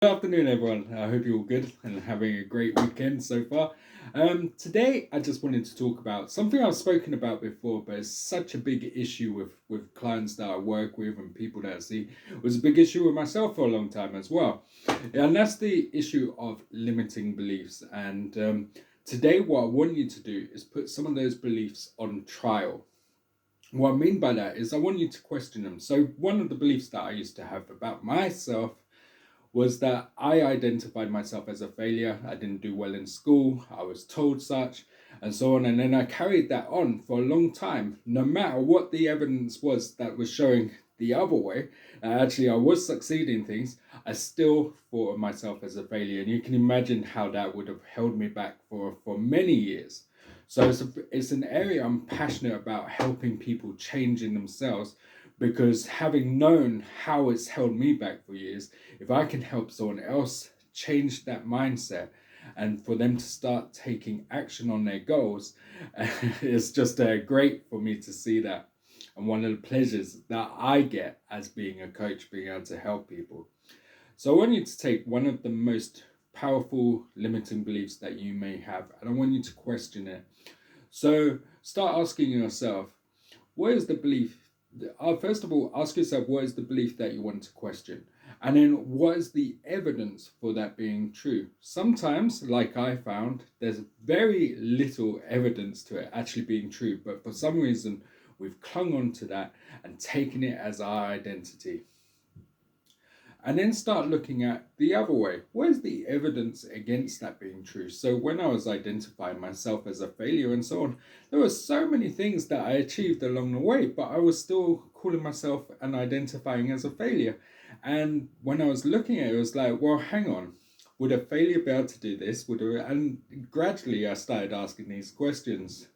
Good afternoon, everyone. I hope you're all good and having a great weekend so far. Today, I just wanted to talk about something I've spoken about before, but it's such a big issue with clients that I work with and people that I see. It was a big issue with myself for a long time as well. And that's the issue of limiting beliefs. And today, what I want you to do is put some of those beliefs on trial. What I mean by that is I want you to question them. So, one of the beliefs that I used to have about myself was that I identified myself as a failure. I didn't do well in school. I was told such, and so on. And then I carried that on for a long time, no matter what the evidence was that was showing the other way. Actually, I was succeeding things. I still thought of myself as a failure. And you can imagine how that would have held me back for many years. So it's an area I'm passionate about helping people change in themselves, because having known how it's held me back for years, if I can help someone else change that mindset and for them to start taking action on their goals, it's just great for me to see that. And one of the pleasures that I get as being a coach, being able to help people. So I want you to take one of the most powerful limiting beliefs that you may have, and I want you to question it. So start asking yourself, what is the belief? First of all, ask yourself, what is the belief that you want to question? And then what is the evidence for that being true? Sometimes, like I found, there's very little evidence to it actually being true, but for some reason, we've clung on to that and taken it as our identity. And then start looking at the other way. Where's the evidence against that being true? So when I was identifying myself as a failure and so on, there were so many things that I achieved along the way, but I was still calling myself and identifying as a failure. And when I was looking at it, it was like, well, hang on. Would a failure be able to do this? And gradually I started asking these questions.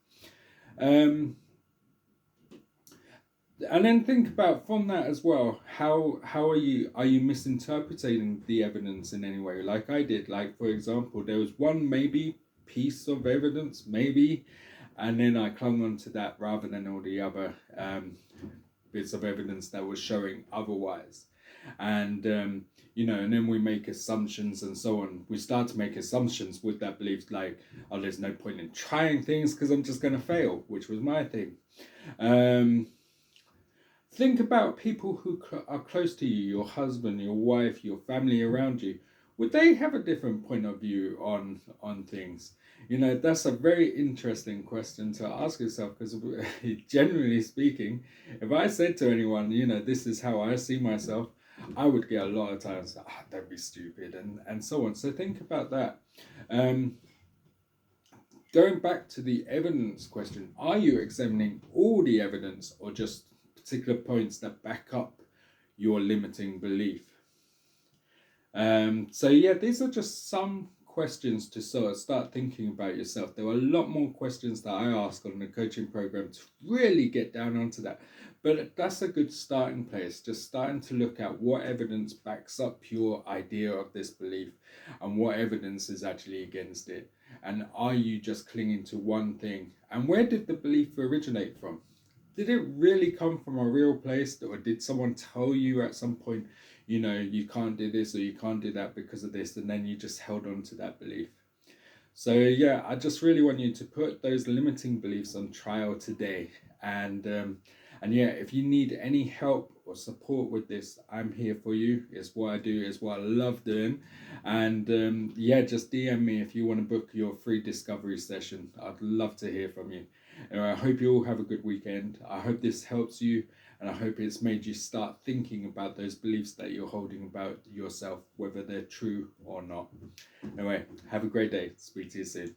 And then think about from that as well, how are you misinterpreting the evidence in any way, like I did? Like, for example, there was one maybe piece of evidence, maybe, and then I clung on to that rather than all the other bits of evidence that was showing otherwise. And and then we make assumptions and so on. We start to make assumptions with that belief, like, oh, there's no point in trying things because I'm just going to fail, which was my thing. Think about people who are close to you, your husband, your wife, your family around you. Would they have a different point of view on things? That's a very interesting question to ask yourself, because generally speaking, if I said to anyone, this is how I see myself, I would get a lot of times, don't be stupid, and so on. So think about that. Going back to the evidence question, are you examining all the evidence or just particular points that back up your limiting belief? These are just some questions to sort of start thinking about yourself. There were a lot more questions that I ask on the coaching program to really get down onto that. But that's a good starting place, just starting to look at what evidence backs up your idea of this belief and what evidence is actually against it. And are you just clinging to one thing? And where did the belief originate from? Did it really come from a real place, or did someone tell you at some point, you can't do this or you can't do that because of this, and then you just held on to that belief? So I just really want you to put those limiting beliefs on trial today. And if you need any help or support with this, I'm here for you. It's what I do, it's what I love doing. And just DM me if you want to book your free discovery session. I'd love to hear from you. Anyway, I hope you all have a good weekend. I hope this helps you, and I hope it's made you start thinking about those beliefs that you're holding about yourself, whether they're true or not. Anyway, have a great day. Speak to you soon.